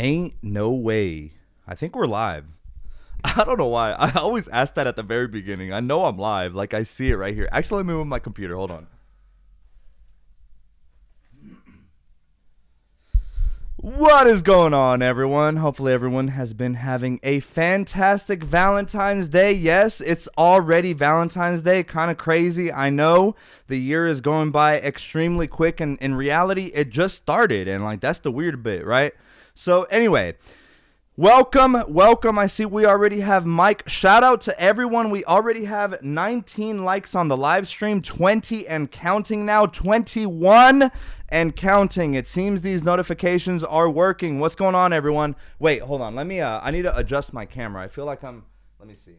Ain't no way. I think we're live. I don't know why. I always ask that at the very beginning. I know I'm live. Like, I see it right here. Actually, let me move my computer. Hold on. What is going on, everyone? Hopefully everyone has been having a fantastic Valentine's Day. Yes, it's already Valentine's Day. Kind of crazy. I know the year is going by extremely quick, and in reality, it just started. And, like, that's the weird bit, right? So, anyway, welcome. I see we already have Mike. Shout out to everyone. We already have 19 likes on the live stream, 20 and counting now, 21 and counting. It seems these notifications are working. What's going on, everyone? Wait, hold on. Let me, I need to adjust my camera. I feel like let me see.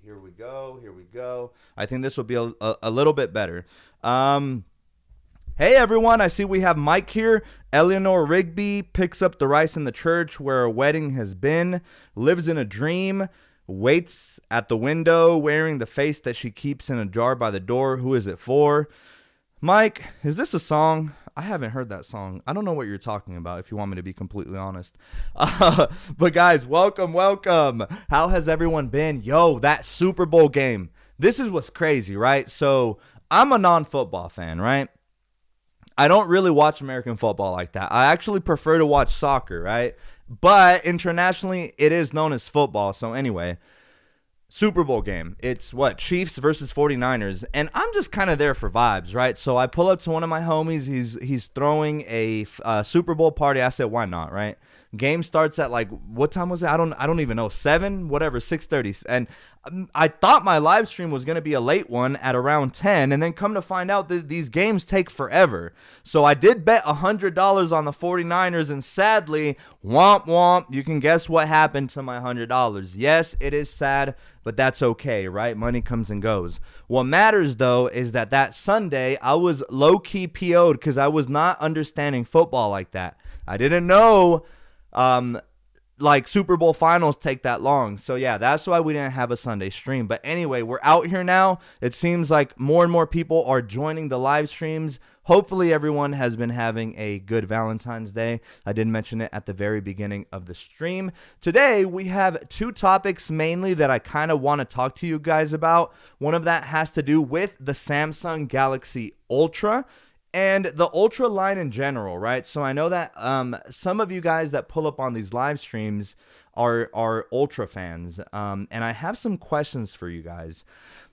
Here we go. I think this will be a little bit better. Hey everyone, I see we have Mike here. Eleanor Rigby picks up the rice in the church where a wedding has been, lives in a dream, waits at the window wearing the face that she keeps in a jar by the door. Who is it for? Mike, is this a song? I haven't heard that song. I don't know what you're talking about, if you want me to be completely honest. But guys, welcome. How has everyone been? Yo, that Super Bowl game. This is what's crazy, right? So I'm a non-football fan, right? I don't really watch American football like that. I actually prefer to watch soccer, right? But internationally, it is known as football. So anyway, Super Bowl game. It's what? Chiefs versus 49ers. And I'm just kind of there for vibes, right? So I pull up to one of my homies. He's throwing a Super Bowl party. I said, why not, right? Game starts at like, what time was it? I don't even know. 7, whatever, 6:30. And I thought my live stream was going to be a late one at around 10. And then come to find out these games take forever. So I did bet $100 on the 49ers. And sadly, womp womp, you can guess what happened to my $100. Yes, it is sad, but that's okay, right? Money comes and goes. What matters, though, is that Sunday, I was low-key PO'd because I was not understanding football like that. I didn't know like Super Bowl finals take that long. So yeah, that's why we didn't have a Sunday stream. But anyway, we're out here now. It seems like more and more people are joining the live streams. Hopefully everyone has been having a good Valentine's Day. I did mention it at the very beginning of the stream. Today we have 2 topics mainly that I kind of want to talk to you guys about. One of that has to do with the Samsung Galaxy Ultra and the Ultra line in general, right? So I know that some of you guys that pull up on these live streams are Ultra fans, and I have some questions for you guys.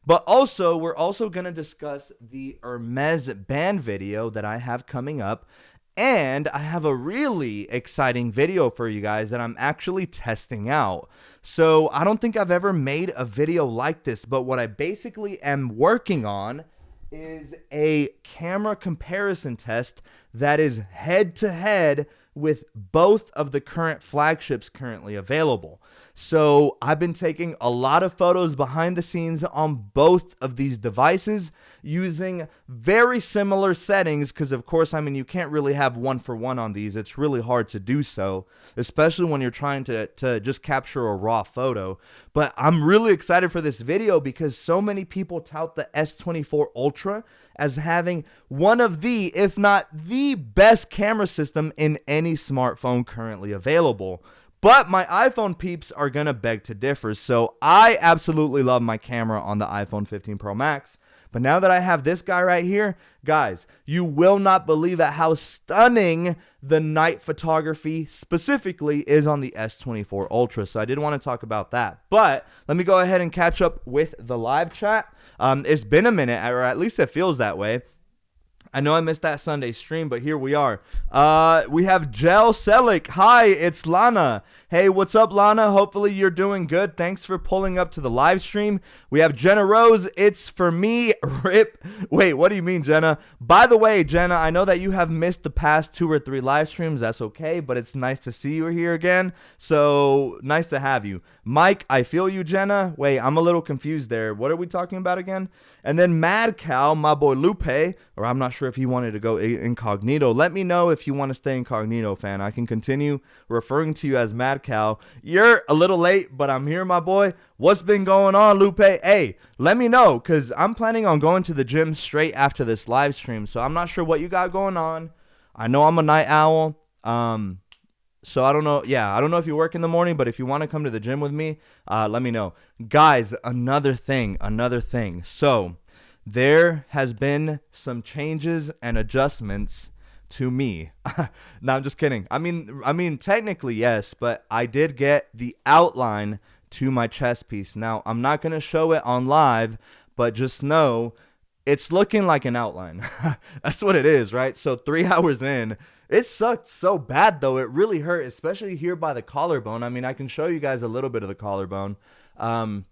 But also, we're also going to discuss the Hermes band video that I have coming up, and I have a really exciting video for you guys that I'm actually testing out. So I don't think I've ever made a video like this, but what I basically am working on is a camera comparison test that is head-to-head with both of the current flagships currently available. So I've been taking a lot of photos behind the scenes on both of these devices using very similar settings because, of course, I mean, you can't really have one for one on these. It's really hard to do so, especially when you're trying to just capture a raw photo. But I'm really excited for this video because so many people tout the S24 Ultra as having one of the, if not the best camera system in any smartphone currently available. But my iPhone peeps are going to beg to differ. So I absolutely love my camera on the iPhone 15 Pro Max. But now that I have this guy right here, guys, you will not believe at how stunning the night photography specifically is on the S24 Ultra. So I did want to talk about that. But let me go ahead and catch up with the live chat. It's been a minute, or at least it feels that way. I know I missed that Sunday stream, but here we are. We have Jel Selick. Hi, it's Lana. Hey, what's up, Lana? Hopefully you're doing good. Thanks for pulling up to the live stream. We have Jenna Rose. It's for me. Rip. Wait, what do you mean, Jenna? By the way, Jenna, I know that you have missed the past 2 or 3 live streams. That's okay, but it's nice to see you here again. So nice to have you. Mike, I feel you, Jenna. Wait, I'm a little confused there. What are we talking about again? And then Mad Cow, my boy Lupe, or I'm not sure if he wanted to go incognito. Let me know if you want to stay incognito, fan. I can continue referring to you as Mad Cow. You're a little late, but I'm here, my boy. What's been going on, Lupe? Hey, let me know, because I'm planning on going to the gym straight after this live stream, so I'm not sure what you got going on. I know I'm a night owl. So I don't know. Yeah, I don't know if you work in the morning, but if you want to come to the gym with me, let me know. Guys, another thing, another thing. So there has been some changes and adjustments to me. No, I'm just kidding. I mean, technically yes, but I did get the outline to my chess piece. Now I'm not gonna show it on live, but just know it's looking like an outline. That's what it is, right? So 3 hours in, it sucked so bad though. It really hurt, especially here by the collarbone. I mean, I can show you guys a little bit of the collarbone. Um,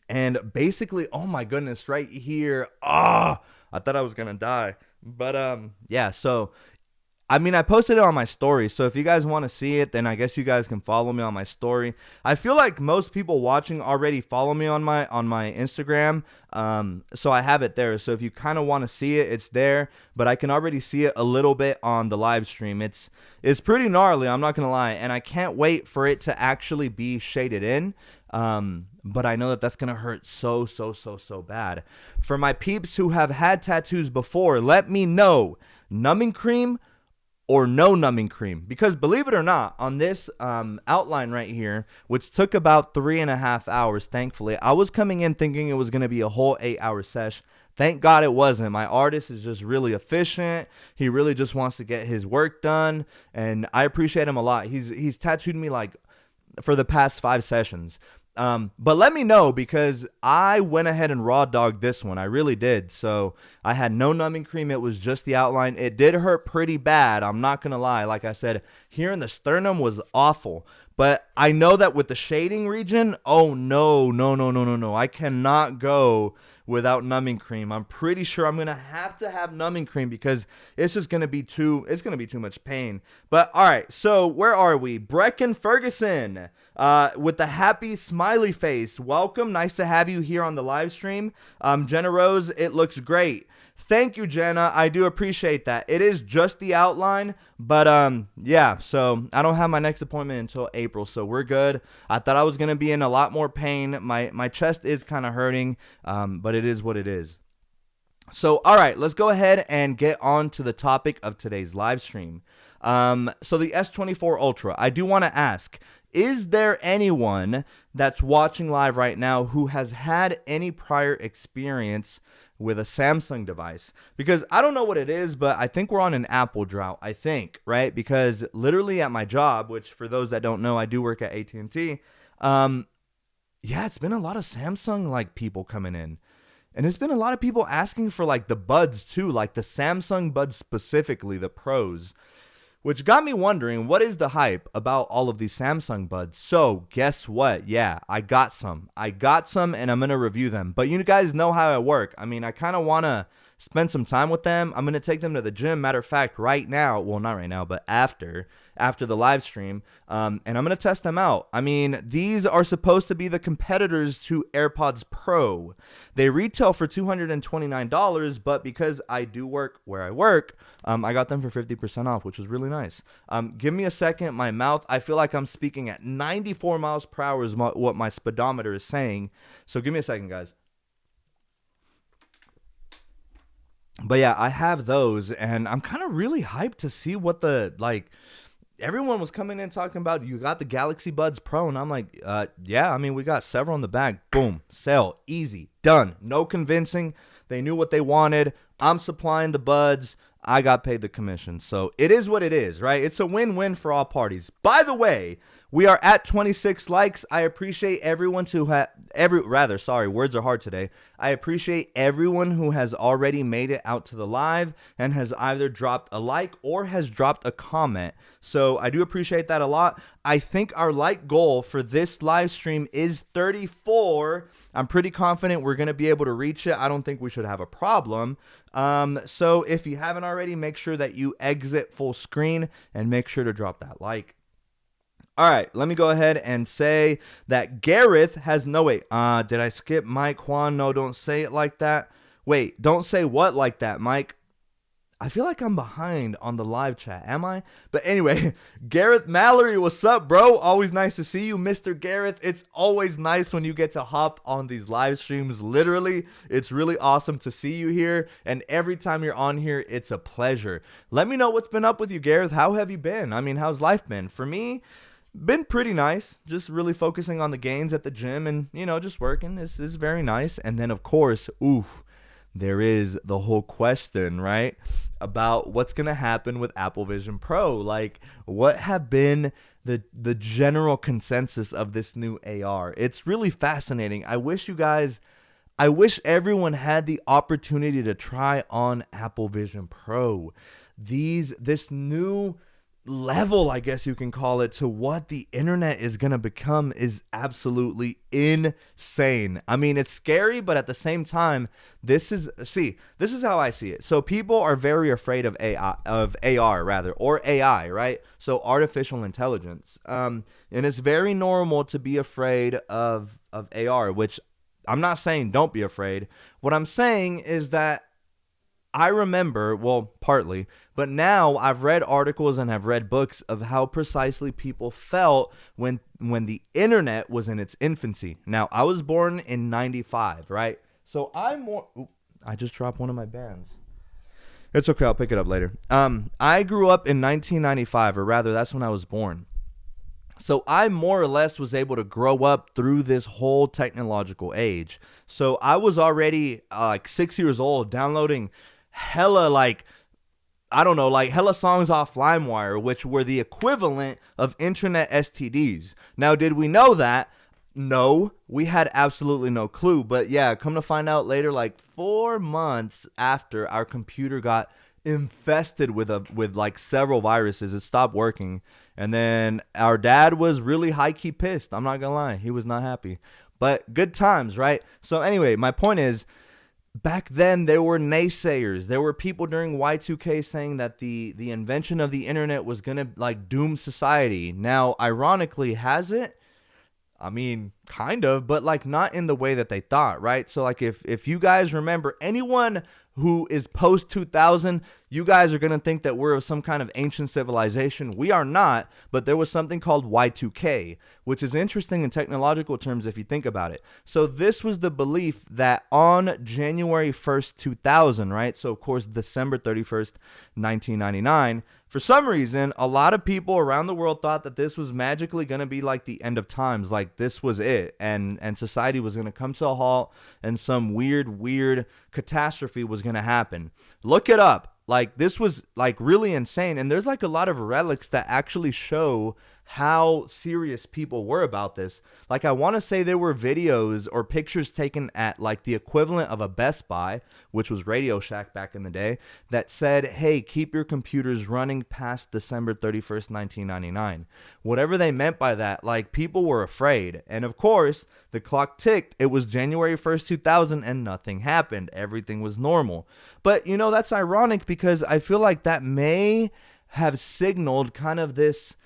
and basically, oh my goodness, right here. I thought I was gonna die. But yeah, so I mean, I posted it on my story, so if you guys want to see it, then I guess you guys can follow me on my story. I feel like most people watching already follow me on my Instagram, so I have it there. So if you kind of want to see it, it's there. But I can already see it a little bit on the live stream. It's pretty gnarly, I'm not gonna lie, and I can't wait for it to actually be shaded in. But I know that that's gonna hurt so bad. For my peeps who have had tattoos before, let me know, numbing cream or no numbing cream, because believe it or not, on this outline right here, which took about 3.5 hours, thankfully, I was coming in thinking it was going to be a whole 8-hour sesh. Thank God it wasn't. My artist is just really efficient. He really just wants to get his work done, and I appreciate him a lot. He's tattooed me like for the past 5 sessions. But let me know, because I went ahead and raw dogged this one. I really did. So I had no numbing cream. It was just the outline. It did hurt pretty bad. I'm not going to lie. Like I said, here in the sternum was awful. But I know that with the shading region, oh no. I cannot go without numbing cream. I'm pretty sure I'm going to have numbing cream, because it's just going to be too much pain. But all right, so where are we? Brecken Ferguson with the happy smiley face. Welcome. Nice to have you here on the live stream. Jenna Rose, it looks great. Thank you, Jenna. I do appreciate that. It is just the outline, but yeah, so I don't have my next appointment until April, so we're good. I thought I was going to be in a lot more pain. My chest is kind of hurting, but it is what it is. So, all right, let's go ahead and get on to the topic of today's live stream. So the S24 Ultra, I do want to ask, is there anyone that's watching live right now who has had any prior experience with a Samsung device? Because I don't know what it is, but I think we're on an Apple drought, I think, right? Because literally at my job, which for those that don't know, I do work at AT&T, yeah, it's been a lot of Samsung like people coming in. And it's been a lot of people asking for like the buds too, like the Samsung buds specifically, the pros. Which got me wondering, what is the hype about all of these Samsung buds? So guess what? Yeah, I got some, and I'm going to review them. But you guys know how I work. I mean, I kind of want to spend some time with them. I'm going to take them to the gym. Matter of fact, right now, well, not right now, but after the live stream, and I'm going to test them out. I mean, these are supposed to be the competitors to AirPods Pro. They retail for $229, but because I do work where I work, I got them for 50% off, which was really nice. Give me a second. My mouth, I feel like I'm speaking at 94 miles per hour is what my speedometer is saying. So give me a second, guys. But yeah, I have those, and I'm kind of really hyped to see what everyone was coming in talking about, you got the Galaxy Buds Pro, and I'm like, yeah, I mean, we got several in the bag. Boom, sell, easy, done. No convincing. They knew what they wanted. I'm supplying the buds. I got paid the commission. So it is what it is, right? It's a win-win for all parties. By the way, we are at 26 likes. I appreciate everyone words are hard today. I appreciate everyone who has already made it out to the live and has either dropped a like or has dropped a comment. So I do appreciate that a lot. I think our like goal for this live stream is 34. I'm pretty confident we're going to be able to reach it. I don't think we should have a problem. So if you haven't already, make sure that you exit full screen and make sure to drop that like. All right, let me go ahead and say that Gareth has did I skip Mike Juan? No, don't say it like that. Wait, don't say what like that, Mike? I feel like I'm behind on the live chat. Am I? But anyway, Gareth Mallory, what's up, bro? Always nice to see you, Mr. Gareth. It's always nice when you get to hop on these live streams. Literally, it's really awesome to see you here. And every time you're on here, it's a pleasure. Let me know what's been up with you, Gareth. How have you been? I mean, how's life been? For me, been pretty nice. Just really focusing on the gains at the gym and, just working. This is very nice. And then, of course, there is the whole question, right, about what's going to happen with Apple Vision Pro. Like, what have been the general consensus of this new AR? It's really fascinating. I wish everyone had the opportunity to try on Apple Vision Pro. This new level, I guess you can call it, to what the internet is going to become is absolutely insane. I mean, it's scary, but at the same time, this is how I see it. So people are very afraid of AI, right? So artificial intelligence. And it's very normal to be afraid of AR, which I'm not saying don't be afraid. What I'm saying is that I remember, well, partly, but now I've read articles and have read books of how precisely people felt when the internet was in its infancy. Now, I was born in 95, right? So I just dropped one of my bands. It's okay, I'll pick it up later. I grew up in 1995, or rather, that's when I was born. So I more or less was able to grow up through this whole technological age. So I was already like 6 years old downloading hella songs off LimeWire, which were the equivalent of internet STDs. Now, did we know that? No, we had absolutely no clue. But yeah, come to find out later, like 4 months after our computer got infested with like several viruses, it stopped working. And then our dad was really high-key pissed. I'm not gonna lie, he was not happy. But good times, right? So anyway, my point is, back then, there were naysayers. There were people during Y2K saying that the invention of the internet was going to like doom society. Now, ironically, has it? I mean, kind of, but like not in the way that they thought, right? So like if you guys remember, anyone who is post 2000, you guys are going to think that we're of some kind of ancient civilization. We are not, but there was something called Y2K, which is interesting in technological terms if you think about it. So this was the belief that on January 1st, 2000, right? So of course, December 31st, 1999, for some reason, a lot of people around the world thought that this was magically going to be like the end of times, like this was it, and society was going to come to a halt, and some weird catastrophe was going to happen. Look it up. Like, this was like really insane, and there's like a lot of relics that actually show how serious people were about this. Like, I want to say there were videos or pictures taken at like the equivalent of a Best Buy, which was Radio Shack back in the day, that said, hey, keep your computers running past December 31st, 1999. Whatever they meant by that, like, people were afraid. And of course, the clock ticked. It was January 1st, 2000, and nothing happened. Everything was normal. But, that's ironic, because I feel like that may have signaled kind of this,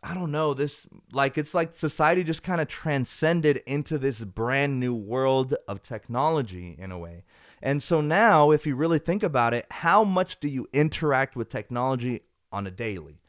I don't know, this, like, it's like society just kind of transcended into this brand new world of technology in a way. And so now, if you really think about it, how much do you interact with technology on a daily?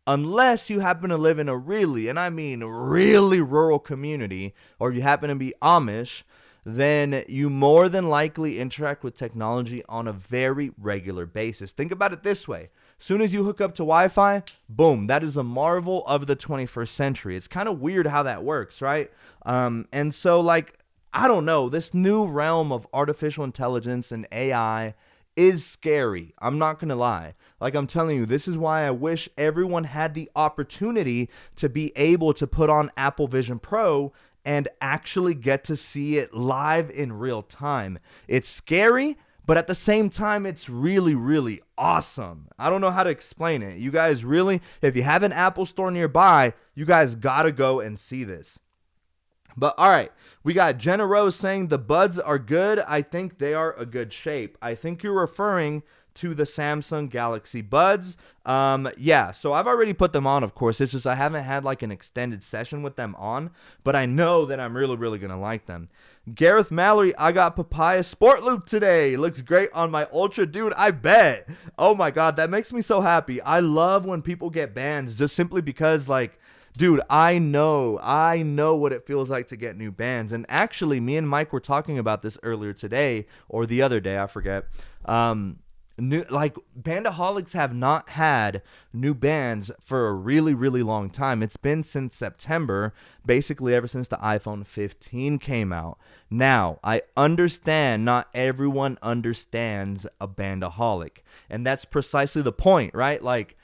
Unless you happen to live in a really, and I mean really rural community, or you happen to be Amish, then you more than likely interact with technology on a very regular basis. Think about it this way. Soon as you hook up to Wi-Fi, boom, that is a marvel of the 21st century. It's kind of weird how that works, right? And so, like, I don't know, this new realm of artificial intelligence and AI is scary. I'm not going to lie. Like, I'm telling you, this is why I wish everyone had the opportunity to be able to put on Apple Vision Pro and actually get to see it live in real time. It's scary, but at the same time, it's really, really awesome. I don't know how to explain it. You guys really, if you have an Apple store nearby, you guys gotta go and see this. But all right, we got Jenna Rose saying the buds are good. I think they are a good shape. I think you're referring to the Samsung Galaxy Buds. Yeah, so I've already put them on, of course. It's just I haven't had like an extended session with them on, but I know that I'm really, really going to like them. Gareth Mallory, I got Papaya Sport Loop today. Looks great on my Ultra. Dude, I bet. Oh my God, that makes me so happy. I love when people get bands just simply because, like, dude, I know what it feels like to get new bands. And actually, me and Mike were talking about this earlier today or the other day, I forget. Bandaholics have not had new bands for a really, really long time. It's been since September, basically ever since the iPhone 15 came out. Now, I understand not everyone understands a Bandaholic, and that's precisely the point, right? Like,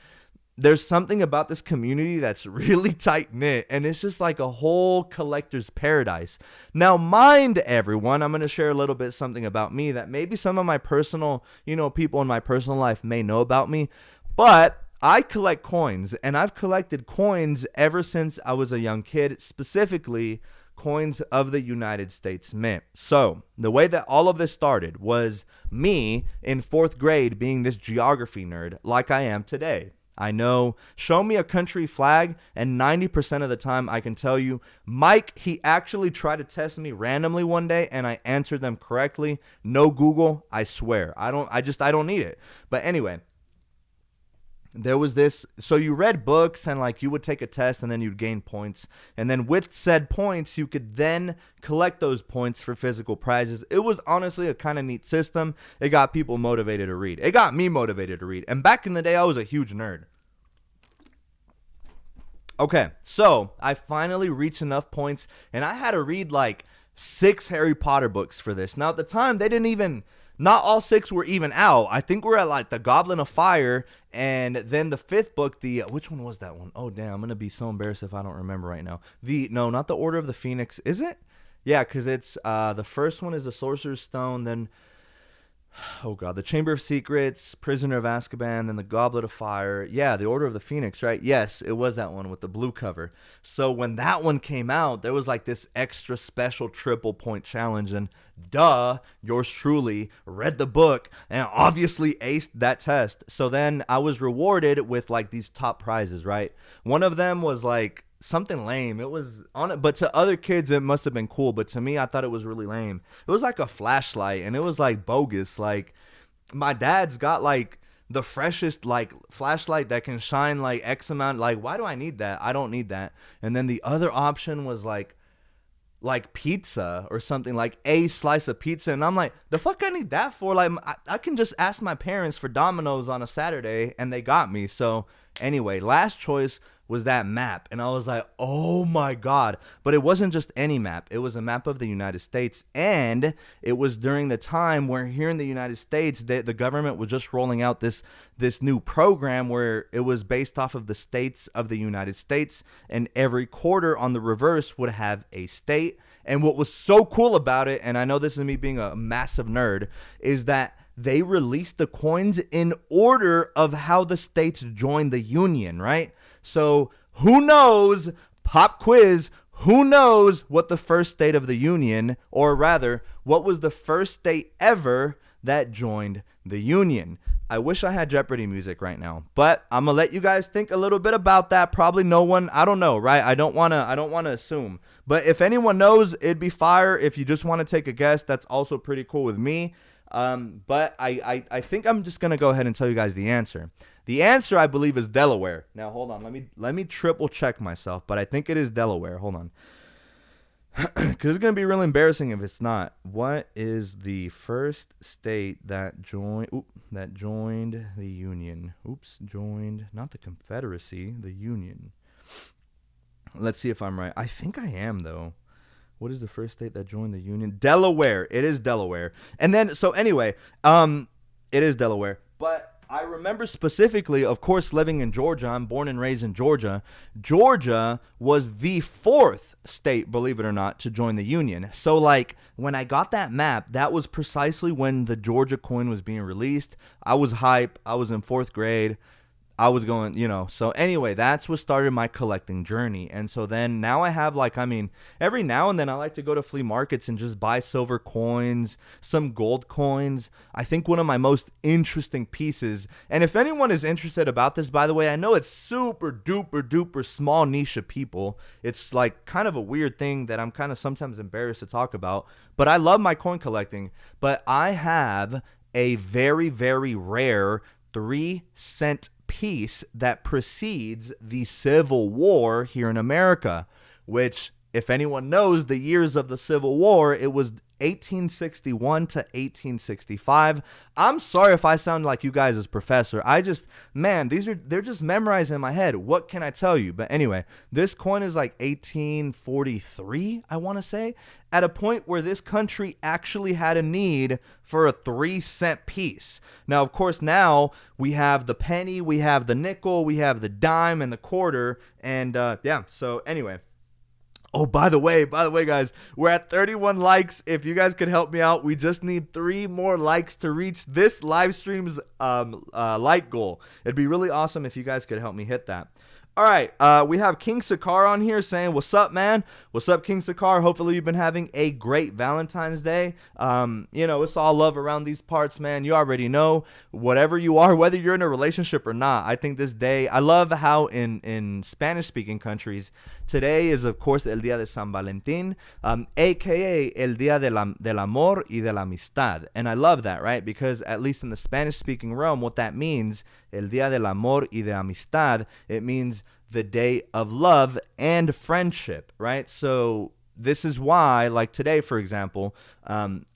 there's something about this community that's really tight-knit, and it's just like a whole collector's paradise. Now, mind everyone, I'm going to share a little bit something about me that maybe some of my personal, people in my personal life may know about me, but I collect coins, and I've collected coins ever since I was a young kid, specifically coins of the United States Mint. So the way that all of this started was me in 4th grade being this geography nerd like I am today. I know, show me a country flag, and 90% of the time I can tell you, Mike, he actually tried to test me randomly one day, and I answered them correctly. No Google, I swear. I don't need it. But anyway, there was this, so you read books and like you would take a test and then you'd gain points. And then with said points, you could then collect those points for physical prizes. It was honestly a kind of neat system. It got people motivated to read. It got me motivated to read. And back in the day, I was a huge nerd. Okay, so I finally reached enough points and I had to read like 6 Harry Potter books for this. Now at the time, not all 6 were even out. I think we're at like the Goblet of Fire, and then the 5th book, which one was that one? Oh damn, I'm gonna be so embarrassed if I don't remember right now. No, not the Order of the Phoenix, is it? Yeah, because it's the first one is the Sorcerer's Stone, then oh God, the Chamber of Secrets, Prisoner of Azkaban, then the Goblet of Fire. Yeah, the Order of the Phoenix, right? Yes, it was that one with the blue cover. So when that one came out, there was like this extra special triple point challenge, and yours truly read the book and obviously aced that test. So then I was rewarded with like these top prizes, right? One of them was like something lame. It was on it, but to other kids it must have been cool, but to me I thought it was really lame. It was like a flashlight, and it was like bogus. Like, my dad's got like the freshest like flashlight that can shine like X amount. Like, why do I need that? I don't need that. And then the other option was like pizza or something, like a slice of pizza, and I'm like, the fuck I need that for? Like, I can just ask my parents for Domino's on a Saturday and they got me. So anyway, last choice was that map, and I was like, oh my God. But it wasn't just any map. It was a map of the United States, and it was during the time where here in the United States, the government was just rolling out this new program where it was based off of the states of the United States, and every quarter on the reverse would have a state. And what was so cool about it, and I know this is me being a massive nerd, is that they released the coins in order of how the states joined the union, right? So who knows, pop quiz, who knows what the first state of the union, or rather, what was the first state ever that joined the union? I wish I had Jeopardy music right now, but I'm gonna let you guys think a little bit about that. Probably no one, I don't know, right? I don't wanna assume, but if anyone knows, it'd be fire. If you just want to take a guess, that's also pretty cool with me. But I think I'm just gonna go ahead and tell you guys the answer. The answer, I believe, is Delaware. Now, hold on. Let me triple check myself, but I think it is Delaware. Hold on. Because it's going to be really embarrassing if it's not. What is the first state that joined the Union? Joined, not the Confederacy, the Union. Let's see if I'm right. I think I am, though. What is the first state that joined the Union? Delaware. It is Delaware. And then, so anyway, it is Delaware. But I remember specifically, of course, living in Georgia. I'm born and raised in Georgia. Georgia was the 4th state, believe it or not, to join the Union. So, like, when I got that map, that was precisely when the Georgia coin was being released. I was hype. I was in 4th grade. I was going, so anyway, that's what started my collecting journey. And so then now I have every now and then I like to go to flea markets and just buy silver coins, some gold coins. I think one of my most interesting pieces, and if anyone is interested about this, by the way, I know it's super duper duper small niche of people. It's like kind of a weird thing that I'm kind of sometimes embarrassed to talk about, but I love my coin collecting. But I have a very, very rare 3-cent piece that precedes the Civil War here in America, which, if anyone knows the years of the Civil War, it was 1861 to 1865. I'm sorry if I sound like you guys as professor. They're just memorized in my head. What can I tell you? But anyway, this coin is like 1843, I want to say, at a point where this country actually had a need for a 3-cent piece. Now, of course, now we have the penny, we have the nickel, we have the dime and the quarter. And so anyway. Oh, by the way, guys, we're at 31 likes. If you guys could help me out, we just need 3 more likes to reach this live stream's like goal. It'd be really awesome if you guys could help me hit that. All right, we have King Sakar on here saying, what's up, man? What's up, King Sakar? Hopefully you've been having a great Valentine's Day. It's all love around these parts, man. You already know, whatever you are, whether you're in a relationship or not, I think this day, I love how in Spanish-speaking countries, today is, of course, El Día de San Valentín, a.k.a. El Día del Amor y de la Amistad. And I love that, right? Because at least in the Spanish-speaking realm, what that means, El Día del Amor y de Amistad, it means the day of love and friendship, right? So this is why, like today, for example,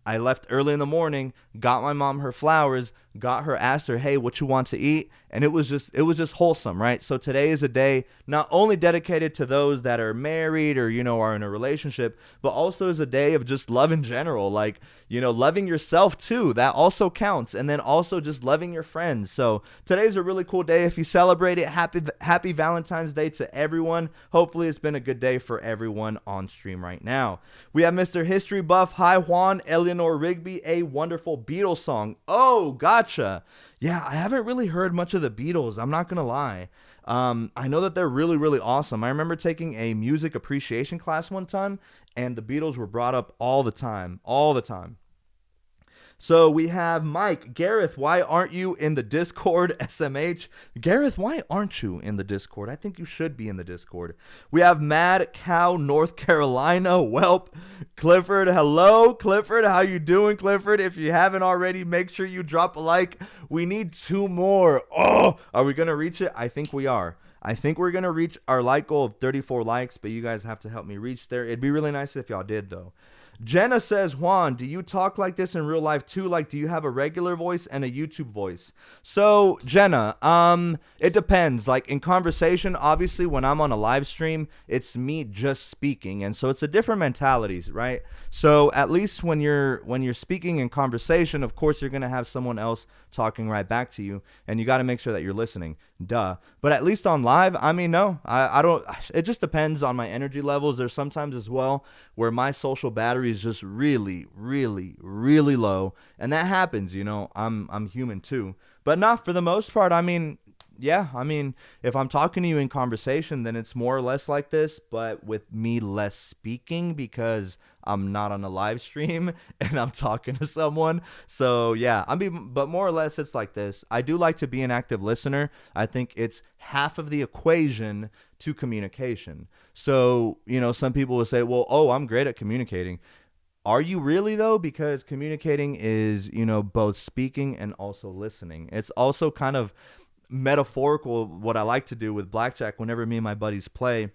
I left early in the morning, got my mom her flowers, asked her, hey, what you want to eat? And it was just wholesome, right? So today is a day not only dedicated to those that are married or, are in a relationship, but also is a day of just love in general. Like, loving yourself too. That also counts. And then also just loving your friends. So today's a really cool day. If you celebrate it, happy Valentine's Day to everyone. Hopefully it's been a good day for everyone on stream right now. We have Mr. History Buff. Hi, Juan. Eleanor Rigby, a wonderful Beatles song. Oh, gotcha. Yeah, I haven't really heard much of the Beatles. I'm not going to lie. I know that they're really, really awesome. I remember taking a music appreciation class one time, and the Beatles were brought up all the time. So we have Mike. Gareth, why aren't you in the Discord? SMH. Gareth, why aren't you in the Discord? I think you should be in the Discord. We have Mad Cow, North Carolina. Welp. Clifford, hello. Clifford, how you doing, Clifford? If you haven't already, make sure you drop a like. We need 2 more. Oh, are we going to reach it? I think we are. I think we're going to reach our like goal of 34 likes, but you guys have to help me reach there. It'd be really nice if y'all did, though. Jenna says, Juan, do you talk like this in real life too? Like, do you have a regular voice and a YouTube voice? So, Jenna, it depends. Like, in conversation, obviously, when I'm on a live stream, it's me just speaking. And so it's a different mentalities, right? So at least when you're speaking in conversation, of course, you're going to have someone else talking right back to you. And you got to make sure that you're listening. Duh. But at least on live, no, I don't. It just depends on my energy levels. There's sometimes as well where my social battery is just really, really, really low. And that happens, I'm human too. But not for the most part. If I'm talking to you in conversation, then it's more or less like this, but with me less speaking because I'm not on a live stream and I'm talking to someone. So yeah, but more or less it's like this. I do like to be an active listener. I think it's half of the equation to communication. So, some people will say, well, I'm great at communicating. Are you really though? Because communicating is, both speaking and also listening. It's also kind of metaphorical. What I like to do with blackjack whenever me and my buddies play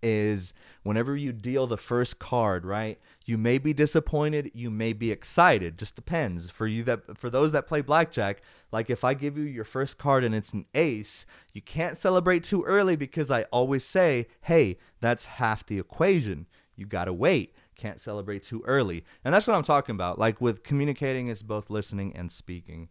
is whenever you deal the first card, right? You may be disappointed, you may be excited, just depends. For those that play blackjack, like if I give you your first card and it's an ace, you can't celebrate too early because I always say, hey, that's half the equation. You got to wait. Can't celebrate too early. And that's what I'm talking about. Like with communicating, it's both listening and speaking.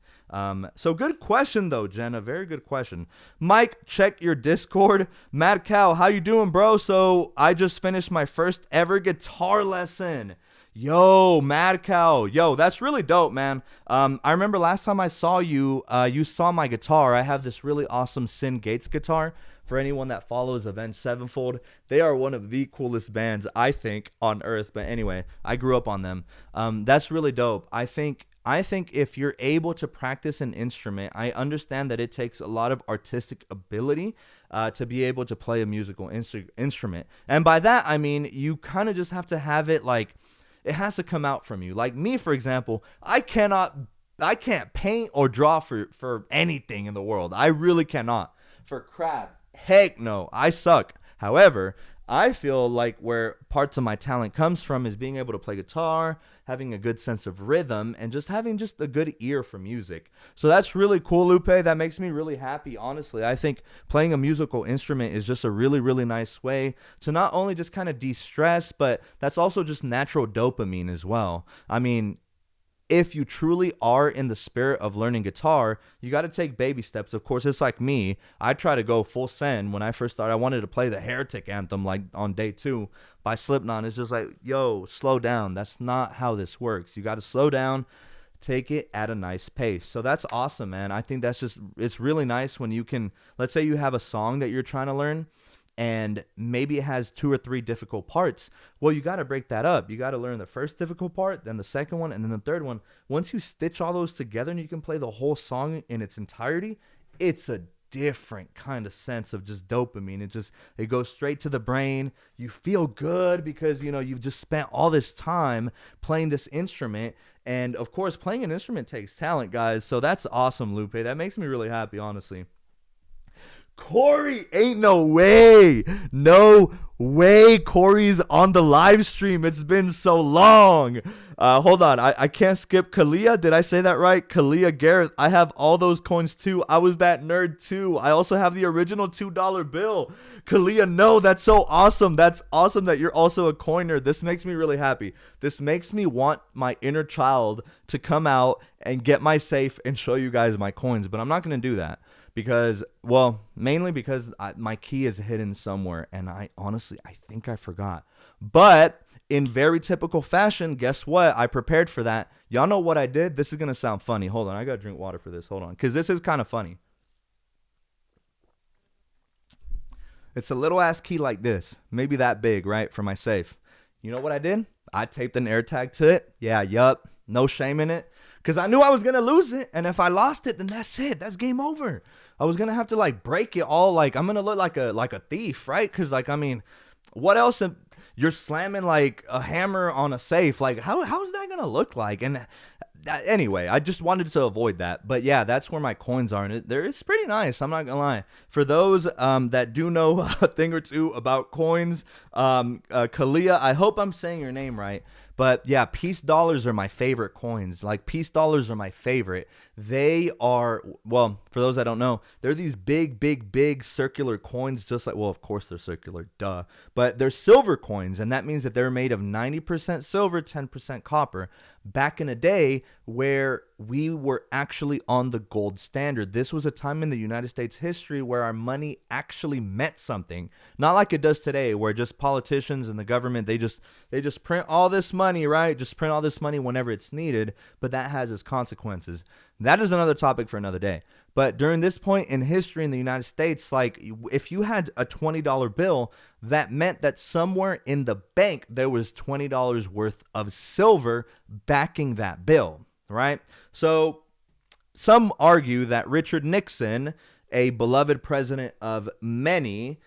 So good question though, Jenna. Very good question. Mike, check your Discord. Mad Cow, how you doing, bro? So I just finished my first ever guitar lesson. Yo, Mad Cow. Yo, that's really dope, man. I remember last time I saw you, you saw my guitar. I have this really awesome Sin Gates guitar. For anyone that follows Avenged Sevenfold, they are one of the coolest bands, I think, on earth. But anyway, I grew up on them. That's really dope. I think if you're able to practice an instrument, I understand that it takes a lot of artistic ability to be able to play a musical instrument. And by that, I mean, you kind of just have to have it like, it has to come out from you. Like me, for example, I can't paint or draw for anything in the world. I really cannot. For crap, heck no, I suck. However, I feel like where parts of my talent comes from is being able to play guitar, having a good sense of rhythm, and just having just a good ear for music. So that's really cool, Lupe. That makes me really happy, honestly. I think playing a musical instrument is just a really, really nice way to not only just kind of de-stress, but that's also just natural dopamine as well. I mean, if you truly are in the spirit of learning guitar, you got to take baby steps. Of course, it's like me. I try to go full send. When I first started, I wanted to play the Heretic Anthem like on day 2 by Slipknot. It's just like, yo, slow down. That's not how this works. You got to slow down, take it at a nice pace. So that's awesome, man. I think that's just, it's really nice when you can, let's say you have a song that you're trying to learn, and maybe it has 2 or 3 difficult parts. Well, you got to break that up. You got to learn the first difficult part, then the second one, and then the third one. Once you stitch all those together and you can play the whole song in its entirety, it's a different kind of sense of just dopamine. It goes straight to the brain. You feel good because, you know, you've just spent all this time playing this instrument. And of course, playing an instrument takes talent, guys. So that's awesome, Lupe. That makes me really happy, honestly. Corey, ain't no way. No way Corey's on the live stream. It's been so long. Hold on. I can't skip Kalia. Did I say that right? Kalia Gareth. I have all those coins too. I was that nerd too. I also have the original $2 bill. Kalia, no, that's so awesome. That's awesome that you're also a coiner. This makes me really happy. This makes me want my inner child to come out and get my safe and show you guys my coins. But I'm not going to do that. Because, well, mainly because my key is hidden somewhere, and I think I forgot. But in very typical fashion, guess what? I prepared for that. Y'all know what I did? This is going to sound funny. Hold on. I got to drink water for this. Hold on. Because this is kind of funny. It's a little ass key like this. Maybe that big, right? For my safe. You know what I did? I taped an air tag to it. Yeah, yup. No shame in it. Because I knew I was going to lose it. And if I lost it, then that's it. That's game over. I was going to have to like break it all. Like I'm going to look like a thief, right? Because like, I mean, what else? You're slamming like a hammer on a safe. Like how is that going to look like? And anyway, I just wanted to avoid that. But yeah, that's where my coins are. And it's pretty nice. I'm not going to lie. For those that do know a thing or two about coins, Kalia, I hope I'm saying your name right. But yeah, peace dollars are my favorite coins. Like peace dollars are my favorite. They are, well, for those that don't know, they're these big circular coins, just like, well, of course they're circular, duh. But they're silver coins, and that means that they're made of 90% silver, 10% copper. Back in a day where we were actually on the gold standard. This was a time in the United States history where our money actually meant something. Not like it does today, where just politicians and the government, they just print all this money, right? Just print all this money whenever it's needed, but that has its consequences. That is another topic for another day. But during this point in history in the United States, like if you had a $20 bill, that meant that somewhere in the bank there was $20 worth of silver backing that bill, right? So some argue that Richard Nixon, a beloved president of many,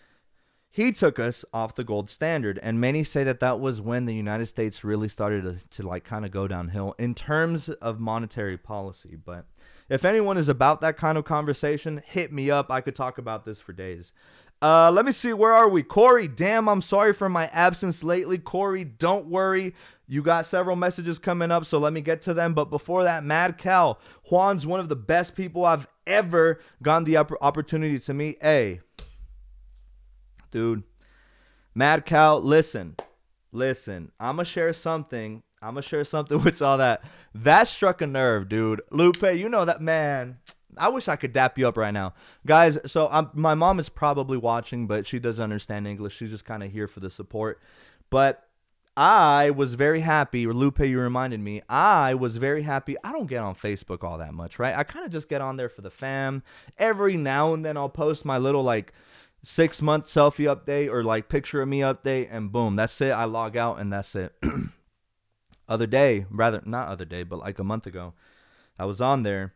he took us off the gold standard, and many say that that was when the United States really started to like kind of go downhill in terms of monetary policy. But if anyone is about that kind of conversation, hit me up. I could talk about this for days. Let me see. Where are we? Corey, damn, I'm sorry for my absence lately. Corey, don't worry. You got several messages coming up, so let me get to them. But before that, Mad Cal. Juan's one of the best people I've ever gotten the opportunity to meet. Hey, dude. Mad Cal, listen. I'm going to share something with all that. That struck a nerve, dude. Lupe, you know that, man. I wish I could dap you up right now. Guys, so my mom is probably watching, but she doesn't understand English. She's just kind of here for the support. But I was very happy, or Lupe, you reminded me, I was very happy. I don't get on Facebook all that much, right? I kind of just get on there for the fam. Every now and then I'll post my little like 6-month selfie update or like picture of me update, and boom, that's it. I log out and that's it. Not other day, but like a month ago, I was on there.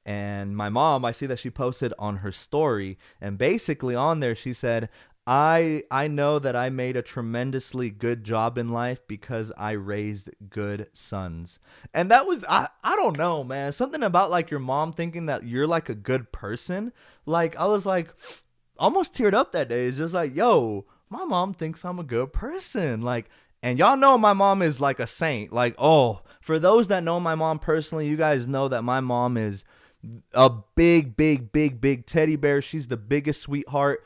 And my mom, I see that she posted on her story, and basically on there she said, I know that I made a tremendously good job in life because I raised good sons. And that was, I don't know, man. Something about like your mom thinking that you're like a good person. Like I was like almost teared up that day. It's just like, yo, my mom thinks I'm a good person. Like, and y'all know my mom is like a saint. Like, oh, for those that know my mom personally, you guys know that my mom is a big teddy bear. She's the biggest sweetheart.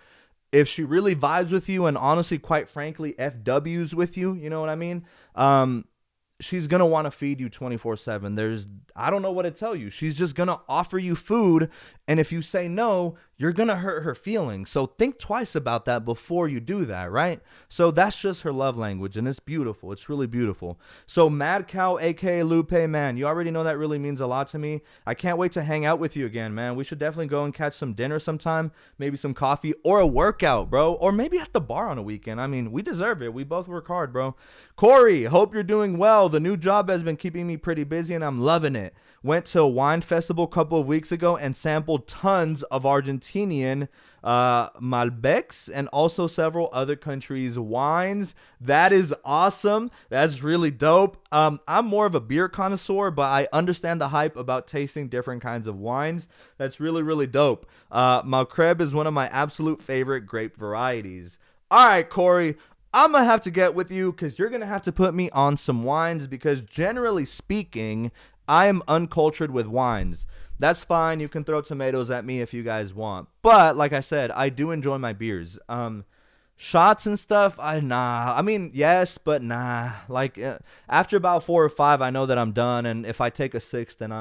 If she really vibes with you, and honestly, quite frankly, FWs with you, you know what I mean? She's going to want to feed you 24/7. I don't know what to tell you. She's just going to offer you food. And if you say no, you're going to hurt her feelings. So think twice about that before you do that, right? So that's just her love language. And it's beautiful. It's really beautiful. So Mad Cow, aka Lupe, man, you already know that really means a lot to me. I can't wait to hang out with you again, man. We should definitely go and catch some dinner sometime. Maybe some coffee or a workout, bro. Or maybe at the bar on a weekend. I mean, we deserve it. We both work hard, bro. Corey, hope you're doing well. The new job has been keeping me pretty busy and I'm loving it. Went to a wine festival a couple of weeks ago and sampled tons of Argentinian Malbecs and also several other countries' wines. That is awesome. That's really dope. I'm more of a beer connoisseur, but I understand the hype about tasting different kinds of wines. That's really, really dope. Malcreb is one of my absolute favorite grape varieties. All right, Corey. I'm going to have to get with you because you're going to have to put me on some wines because generally speaking, I am uncultured with wines. That's fine. You can throw tomatoes at me if you guys want. But like I said, I do enjoy my beers. Shots and stuff, I mean, yes, but nah. Like after about 4 or 5, I know that I'm done, and if I take a 6, then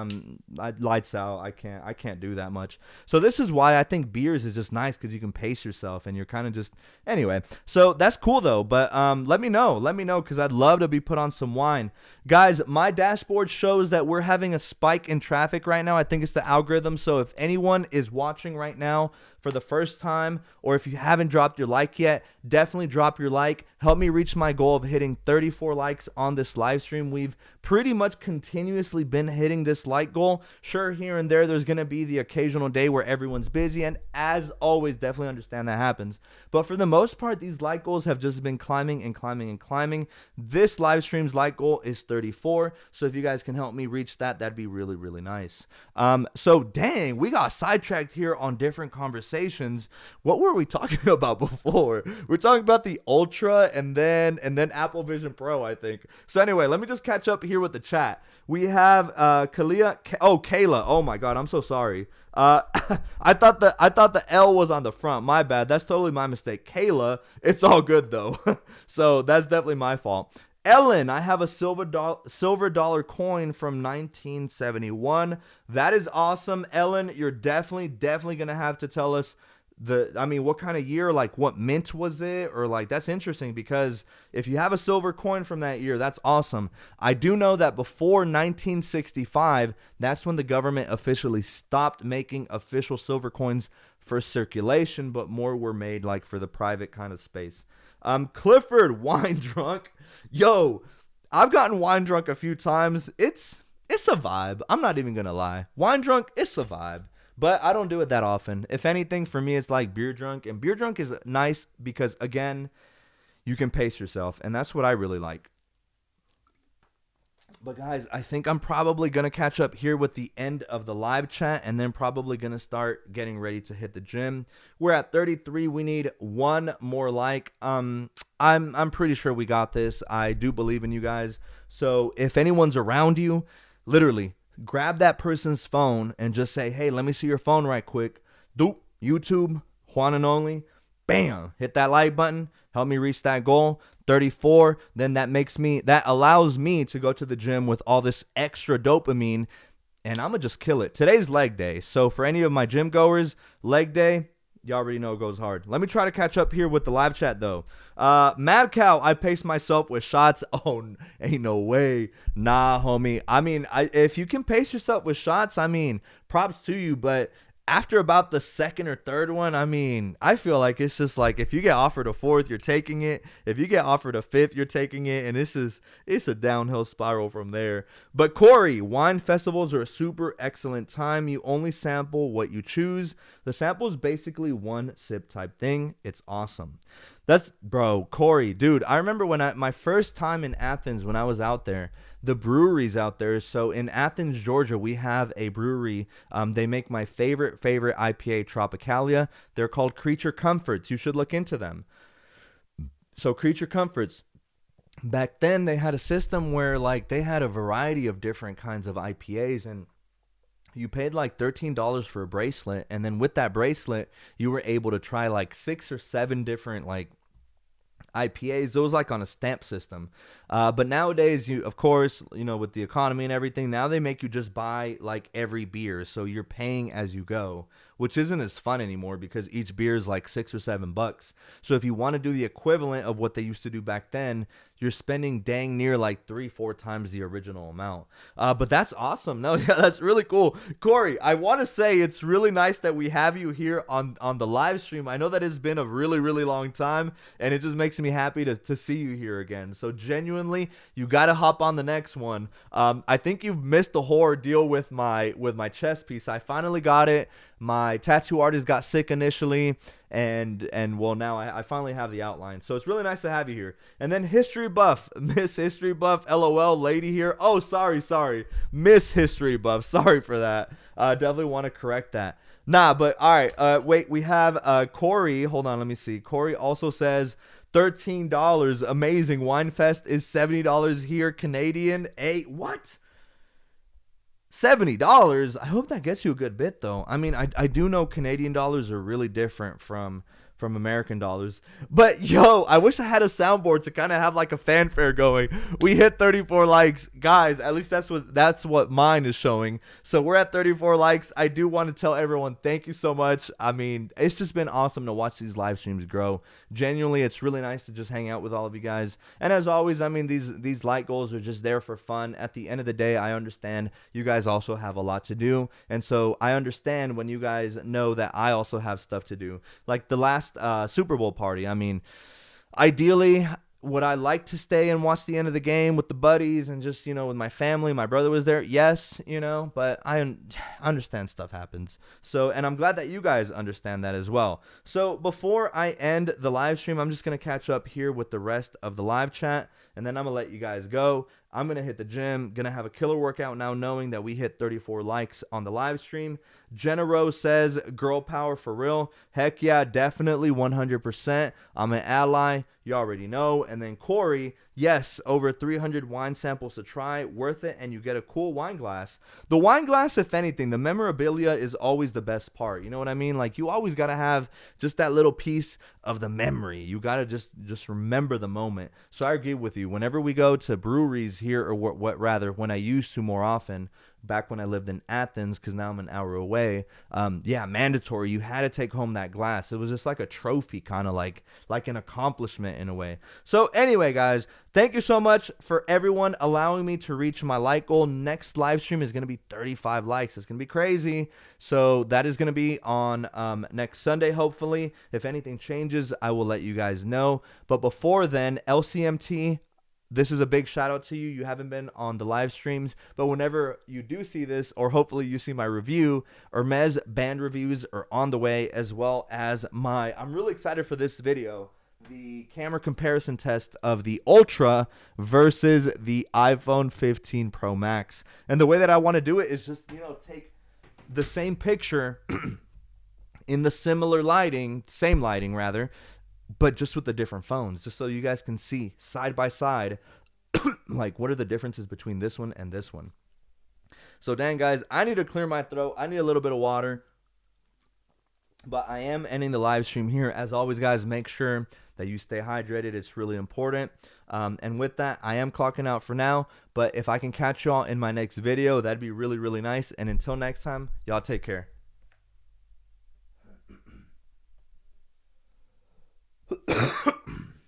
I lights out. I can't do that much. So this is why I think beers is just nice because you can pace yourself, and you're kind of just anyway. So that's cool though. But let me know because I'd love to be put on some wine, guys. My dashboard shows that we're having a spike in traffic right now. I think it's the algorithm. So if anyone is watching right now for the first time, or if you haven't dropped your like yet, definitely drop your like. Help me reach my goal of hitting 34 likes on this live stream. We've pretty much continuously been hitting this like goal. Sure, here and there's going to be the occasional day where everyone's busy, and as always, definitely understand that happens. But for the most part, these like goals have just been climbing and climbing and climbing. This live stream's like goal is 34, so if you guys can help me reach that, that'd be really, really nice. So dang, we got sidetracked here on different conversations. What were we talking about before? We're talking about the Ultra and then Apple Vision Pro, I think. So anyway, let me just catch up here with the chat. We have Kayla. Oh my God, I'm so sorry. I thought the L was on the front. My bad. That's totally my mistake. Kayla, it's all good though. So that's definitely my fault. Ellen, I have a silver dollar coin from 1971. That is awesome, Ellen. You're definitely gonna have to tell us what kind of year, like what mint was it, or like that's interesting because if you have a silver coin from that year, that's awesome. I do know that before 1965, that's when the government officially stopped making official silver coins for circulation, but more were made like for the private kind of space. Clifford, wine drunk. Yo, I've gotten wine drunk a few times. It's a vibe. I'm not even gonna lie. Wine drunk, it's a vibe. But I don't do it that often. If anything, for me, it's like beer drunk. And beer drunk is nice because, again, you can pace yourself. And that's what I really like. But, guys, I think I'm probably going to catch up here with the end of the live chat. And then probably going to start getting ready to hit the gym. We're at 33. We need one more like. I'm pretty sure we got this. I do believe in you guys. So if anyone's around you, literally, grab that person's phone and just say, hey, let me see your phone right quick. Doop, YouTube, Juan and Only. Bam, hit that like button. Help me reach that goal. 34. Then that allows me to go to the gym with all this extra dopamine, and I'm going to just kill it. Today's leg day. So for any of my gym goers, leg day, You already know it goes hard. Let me try to catch up here with the live chat, though. Mad Cow, I pace myself with shots. Oh, ain't no way. Nah, homie. I mean, if you can pace yourself with shots, I mean, props to you. But after about the second or third one, I mean, I feel like it's just like if you get offered a fourth, you're taking it. If you get offered a fifth, you're taking it. And it's a downhill spiral from there. But Corey, wine festivals are a super excellent time. You only sample what you choose. The sample is basically one sip type thing. It's awesome. That's, bro, Corey, dude, I remember when my first time in Athens, when I was out there, the breweries out there. So in Athens, Georgia, we have a brewery. They make my favorite IPA, Tropicalia. They're called Creature Comforts. You should look into them. So Creature Comforts. Back then, they had a system where like they had a variety of different kinds of IPAs, and you paid like $13 for a bracelet, and then with that bracelet, you were able to try like 6 or 7 different like IPAs. It was like on a stamp system. But nowadays, of course, with the economy and everything, now they make you just buy like every beer. So you're paying as you go, which isn't as fun anymore because each beer is like $6 or $7. So if you want to do the equivalent of what they used to do back then, you're spending dang near like 3-4 times the original amount. But that's awesome. No, yeah, that's really cool. Corey, I want to say it's really nice that we have you here on the live stream. I know that it's been a really, really long time, and it just makes me happy to see you here again. So genuinely, you got to hop on the next one. I think you've missed the whole ordeal with my chest piece. I finally got it. My tattoo artist got sick initially, and well, now I finally have the outline. So it's really nice to have you here. And then History Buff, Miss History Buff, LOL lady here. Oh, sorry, Miss History Buff. Sorry for that. Definitely want to correct that. Nah, but all right. Wait, we have Corey. Hold on, let me see. Corey also says $13. Amazing. Winefest is $70 here, Canadian. Hey, what? $70. I hope that gets you a good bit, though. I mean, I do know Canadian dollars are really different from American dollars. But yo, I wish I had a soundboard to kind of have like a fanfare going. We hit 34 likes, guys. At least that's what mine is showing. So we're at 34 likes. I do want to tell everyone thank you so much. I mean, it's just been awesome to watch these live streams grow. Genuinely, it's really nice to just hang out with all of you guys. And as always, I mean, these like goals are just there for fun. At the end of the day, I understand you guys also have a lot to do, and so I understand when you guys know that I also have stuff to do. Like the last Super Bowl party, I mean, ideally would I like to stay and watch the end of the game with the buddies and just, with my family? My brother was there. Yes, but I understand stuff happens. So, and I'm glad that you guys understand that as well. So before I end the live stream, I'm just going to catch up here with the rest of the live chat, and then I'm going to let you guys go. I'm going to hit the gym, going to have a killer workout now knowing that we hit 34 likes on the live stream. Jenna Rose says, girl power for real. Heck yeah, definitely 100%. I'm an ally. You already know. And then Corey, yes, over 300 wine samples to try. Worth it, and you get a cool wine glass. The wine glass, if anything, the memorabilia is always the best part. You know what I mean? Like, you always got to have just that little piece of the memory. You got to just remember the moment. So I agree with you. Whenever we go to breweries here, or what rather, when I used to more often, back when I lived in Athens, because now I'm an hour away, yeah, mandatory. You had to take home that glass. It was just like a trophy, kind of like an accomplishment in a way. So anyway, guys, thank you so much for everyone allowing me to reach my like goal. Next live stream is going to be 35 likes. It's going to be crazy. So that is going to be on next Sunday, hopefully. If anything changes, I will let you guys know. But before then, LCMT, this is a big shout out to you. You haven't been on the live streams, but whenever you do see this, or hopefully you see my review, Hermes band reviews are on the way, as well as I'm really excited for this video, the camera comparison test of the Ultra versus the iPhone 15 Pro Max. And the way that I want to do it is just, take the same picture in the same lighting rather, but just with the different phones, just so you guys can see side by side, like what are the differences between this one and this one. So dang, guys, I need to clear my throat. I need a little bit of water, but I am ending the live stream here. As always, guys, make sure that you stay hydrated. It's really important. And with that, I am clocking out for now, but if I can catch y'all in my next video, that'd be really, really nice. And until next time, y'all take care.